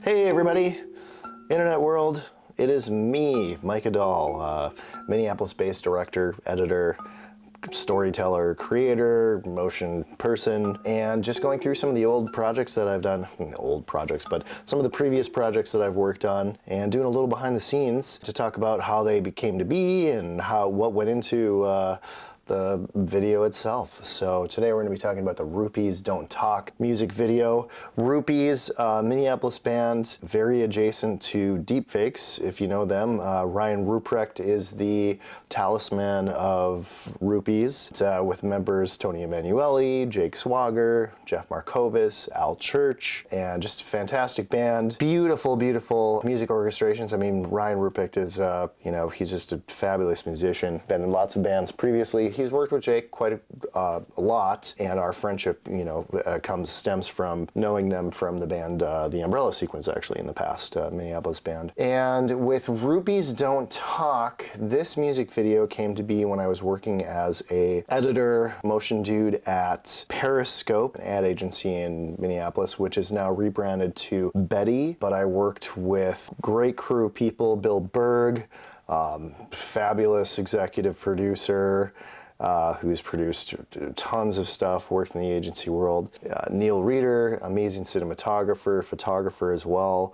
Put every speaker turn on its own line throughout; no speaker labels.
Hey everybody, internet world, it is me, Mike Adal, Minneapolis-based director, editor, storyteller, creator, motion person, and just going through some of the old projects that I've done, old projects, but some of the previous projects that I've worked on, and doing a little behind the scenes to talk about how they came to be and what went into the video itself. So today we're going to be talking about the Rupees Don't Talk music video. Rupees, Minneapolis band, very adjacent to Deepfakes, if you know them. Ryan Rupprecht is the talisman of Rupees, with members Tony Emanuele, Jake Swogger, Jeff Marcovis, Al Church, and just a fantastic band. Beautiful, beautiful music orchestrations. I mean, Ryan Rupprecht is, he's just a fabulous musician. Been in lots of bands previously. He's worked with Jake quite a lot, and our friendship, stems from knowing them from the band, The Umbrella Sequence, actually, in the past, Minneapolis band. And with Rupees Don't Talk, this music video came to be when I was working as a editor, motion dude at Periscope, an ad agency in Minneapolis, which is now rebranded to Betty. But I worked with great crew people, Bill Berg, fabulous executive producer, who's produced tons of stuff, worked in the agency world. Neil Reeder, amazing cinematographer, photographer as well.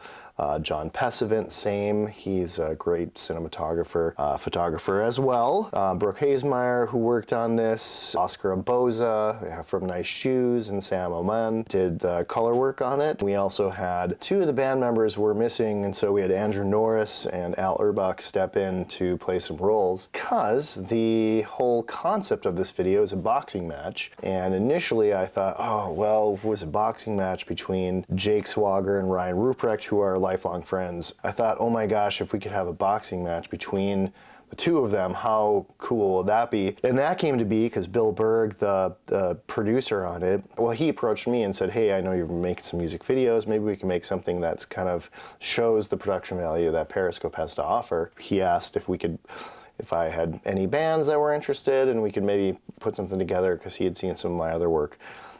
John Pesavant, same. He's a great cinematographer, photographer as well. Brooke Haesemeyer, who worked on this. Oscar Aboza from Nice Shoes and Sam Oman did the color work on it. We also had two of the band members were missing, and so we had Andrew Norris and Al Erbach step in to play some roles, because the whole concept of this video is a boxing match. And initially I thought, oh, well, it was a boxing match between Jake Swogger and Ryan Rupprecht, who are lifelong friends. I thought, oh my gosh, if we could have a boxing match between the two of them, how cool would that be? And that came to be because Bill Berg, the producer on it, well, he approached me and said, hey, I know you're making some music videos. Maybe we can make something that's kind of shows the production value that Periscope has to offer. He asked if I had any bands that were interested, and we could maybe put something together, because he had seen some of my other work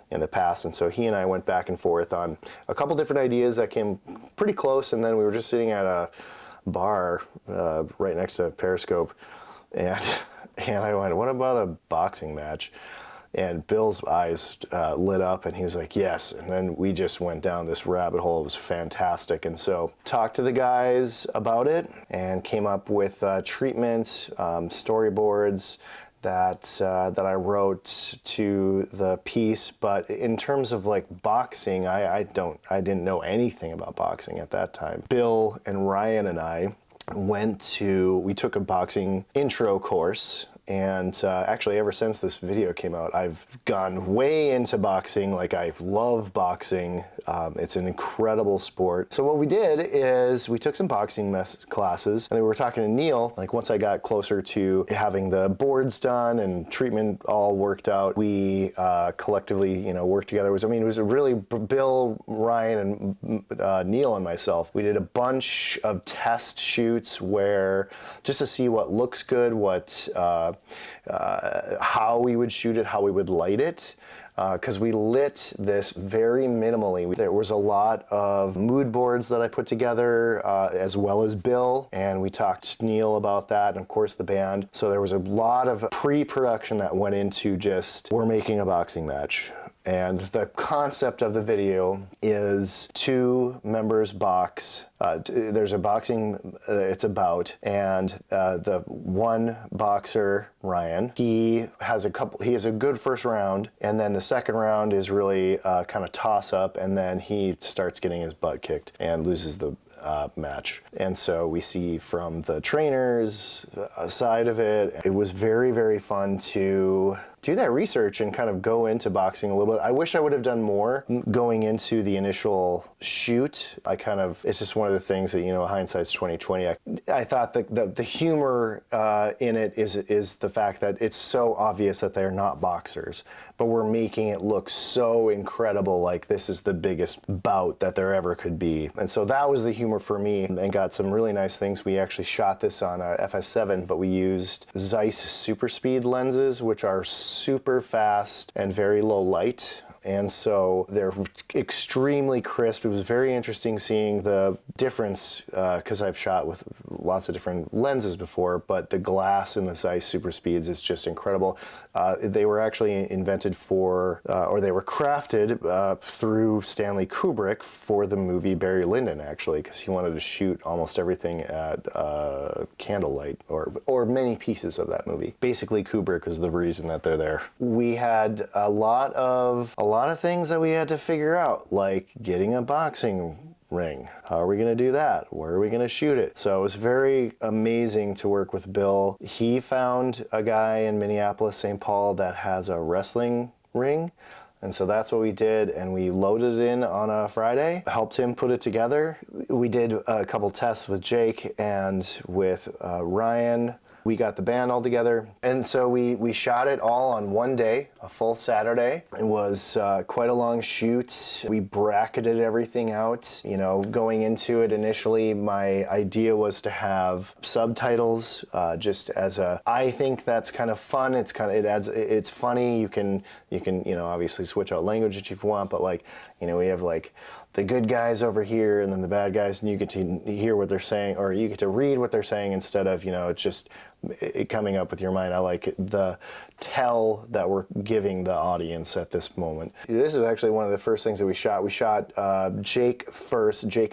in the past. And so he and I went back and forth on a couple different ideas that came pretty close, and then we were just sitting at a bar right next to Periscope, and I went, what about a boxing match? And Bill's eyes lit up, and he was like, yes. And then we just went down this rabbit hole. It was fantastic. And so talked to the guys about it and came up with treatments, storyboards that I wrote to the piece. But in terms of like boxing, I didn't know anything about boxing at that time. Bill and Ryan and I we took a boxing intro course. And actually, ever since this video came out, I've gone way into boxing. Like, I love boxing. It's an incredible sport. So what we did is we took some boxing classes, and then we were talking to Neil. Like, once I got closer to having the boards done and treatment all worked out, we collectively, worked together. It was really Bill, Ryan, and Neil and myself. We did a bunch of test shoots where just to see what looks good, how we would shoot it, how we would light it, because we lit this very minimally. There was a lot of mood boards that I put together, as well as Bill, and we talked to Neil about that, and of course the band. So there was a lot of pre-production that went into just, we're making a boxing match. And the concept of the video is two members box. There's a boxing, it's a bout, and the one boxer, Ryan, he has a good first round, and then the second round is really kind of toss up, and then he starts getting his butt kicked and loses the match. And so we see from the trainers side of it, it was very, very fun to do that research and kind of go into boxing a little bit. I wish I would have done more going into the initial shoot. It's just one of the things that, hindsight's 2020. I thought that the humor in it is the fact that it's so obvious that they're not boxers, but we're making it look so incredible, like this is the biggest bout that there ever could be. And so that was the humor for me, and got some really nice things. We actually shot this on a FS7, but we used Zeiss super speed lenses, which are super fast and very low light. And so they're extremely crisp. It was very interesting seeing the difference, because I've shot with lots of different lenses before, but the glass in the Zeiss Super Speeds is just incredible. They were actually invented for, or they were crafted through Stanley Kubrick for the movie Barry Lyndon, actually, because he wanted to shoot almost everything at candlelight, or many pieces of that movie. Basically, Kubrick was the reason that they're there. We had a lot of things that we had to figure out, like getting a boxing ring. How are we going to do that? Where are we going to shoot it? So it was very amazing to work with Bill. He found a guy in Minneapolis, St. Paul, that has a wrestling ring. And so that's what we did, and we loaded it in on a Friday, helped him put it together. We did a couple tests with Jake and with Ryan. We got the band all together, and so we shot it all on one day, a full Saturday. It was quite a long shoot. We bracketed everything out. You know, going into it initially, my idea was to have subtitles, just as I think that's kind of fun. It's funny. You can obviously switch out language if you want, but we have the good guys over here and then the bad guys, and you get to hear what they're saying, or you get to read what they're saying instead of, it's just coming up with your mind. I like the tell that we're giving the audience at this moment. This is actually one of the first things that we shot. We shot Jake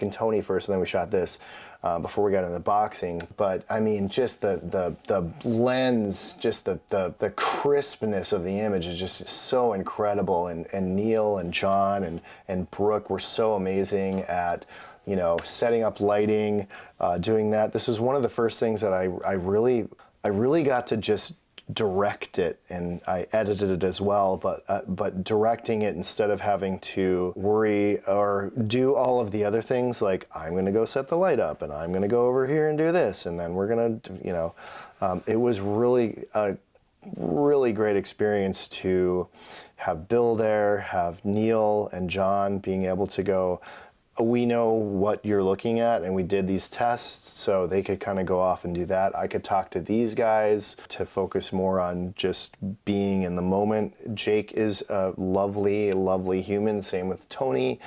and Tony first, and then we shot this before we got into the boxing. But I mean, just the lens, just the crispness of the image is just so incredible. And Neil and John and Brooke were so amazing at setting up lighting, doing that. This was one of the first things that I really got to just direct it, and I edited it as well, but directing it instead of having to worry or do all of the other things, like I'm going to go set the light up and I'm going to go over here and do this, and then we're going to, it was really a really great experience to have Bill there, have Neil and John being able to go, we know what you're looking at, and we did these tests so they could kind of go off and do that. I could talk to these guys to focus more on just being in the moment. Jake is a lovely, lovely human, same with Tony.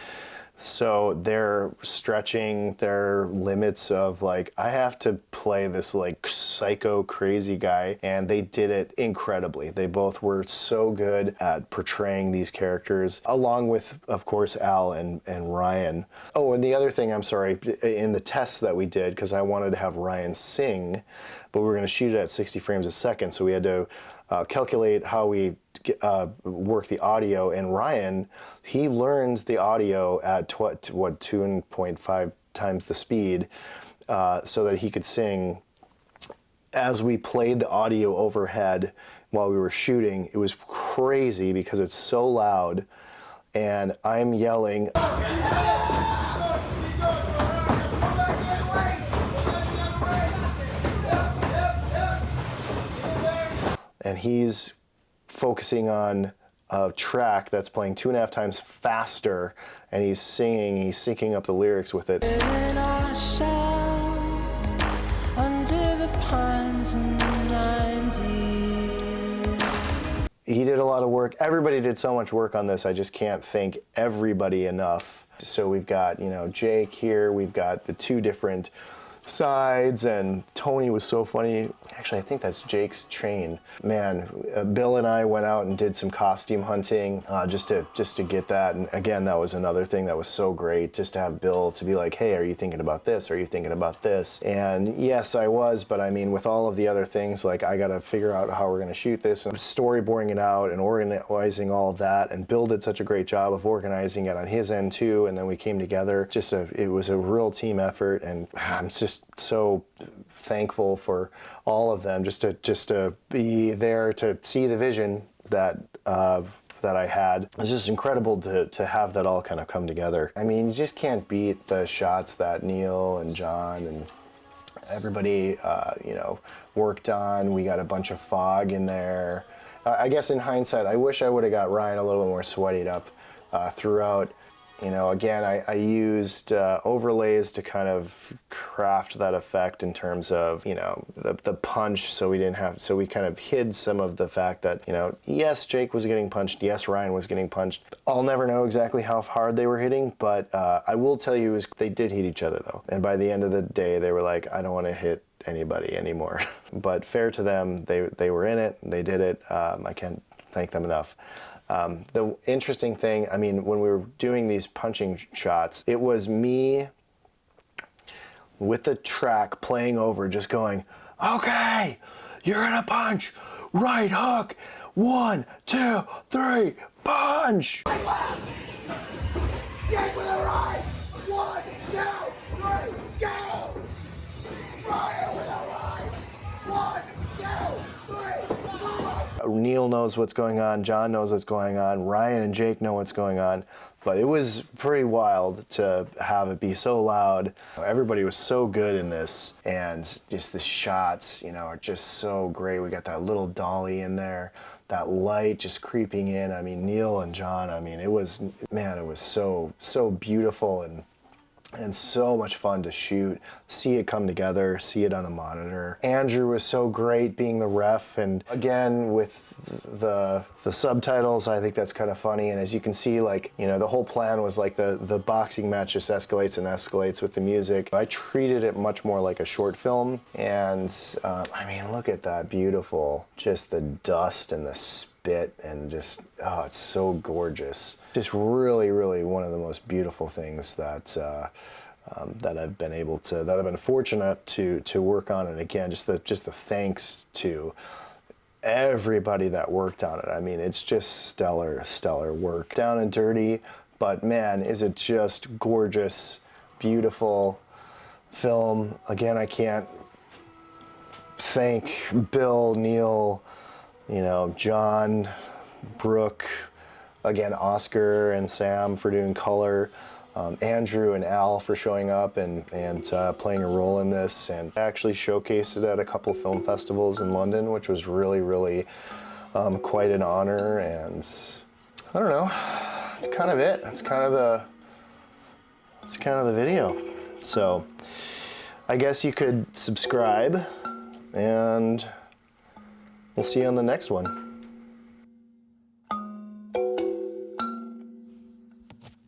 So they're stretching their limits of I have to play this psycho crazy guy, and they did it incredibly. They both were so good at portraying these characters, along with, of course, Al and Ryan. Oh, and the other thing, I'm sorry, in the tests that we did, because I wanted to have Ryan sing, but we were going to shoot it at 60 frames a second, so we had to calculate how we work the audio, and Ryan, he learned the audio at 2.5 times the speed, so that he could sing. As we played the audio overhead while we were shooting, it was crazy because it's so loud, and I'm yelling. And he's focusing on a track that's playing 2.5 times faster, and he's singing, he's syncing up the lyrics with it. In our shells, under the pines in the 90s. He did a lot of work. Everybody did so much work on this. I just can't thank everybody enough. So we've got, Jake here. We've got the two different sides, and Tony was so funny. Actually, I think that's Jake's train. Man, Bill and I went out and did some costume hunting just to get that. And again, that was another thing that was so great, just to have Bill to be like, hey, are you thinking about this? Are you thinking about this? And yes, I was, but I mean, with all of the other things, I got to figure out how we're going to shoot this, and storyboarding it out and organizing all of that. And Bill did such a great job of organizing it on his end too. And then we came together. It was a real team effort, and I'm just so thankful for all of them, just to be there, to see the vision that I had. It's just incredible to have that all kind of come together. I mean, you just can't beat the shots that Neil and John and everybody worked on. We got a bunch of fog in there. I guess in hindsight, I wish I would have got Ryan a little more sweated up throughout. You know, again, I used overlays to kind of craft that effect in terms of, you know, the punch, so we kind of hid some of the fact that, you know, yes, Jake was getting punched, yes, Ryan was getting punched. I'll never know exactly how hard they were hitting, but I will tell you they did hit each other though. And by the end of the day, they were like, I don't want to hit anybody anymore. But fair to them, they were in it, they did it. I can't thank them enough. The interesting thing, I mean, when we were doing these punching shots, it was me with the track playing over, just going, okay, you're gonna punch, right hook, 1, 2, 3, punch! Right left, get with a right, 1, 2, 3, go! Right with a right, 1, 2, 3, go! Neil knows what's going on, John knows what's going on, Ryan and Jake know what's going on, but it was pretty wild to have it be so loud. Everybody was so good in this, and just the shots, you know, are just so great. We got that little dolly in there, that light just creeping in. I mean, Neil and John, I mean, it was so beautiful and so much fun to shoot, see it come together, see it on the monitor. Andrew was so great being the ref, and again with the subtitles, I think that's kind of funny. And as you can see, like, you know, the whole plan was like the boxing match just escalates and escalates with the music. I treated it much more like a short film, and I mean, look at that beautiful, just the dust and the spit, and just, oh, it's so gorgeous. Just really, really one of the most beautiful things that that I've been fortunate to work on. And again, just the thanks to everybody that worked on it. I mean, it's just stellar work. Down and dirty, but man, is it just gorgeous, beautiful film. Again, I can't thank Bill, Neil, you know, John, Brooke, again, Oscar and Sam for doing color, Andrew and Al for showing up and playing a role in this, and actually showcased it at a couple film festivals in London, which was really quite an honor. And I don't know, that's kind of it. That's kind of the video. So I guess you could subscribe, and we'll see you on the next one.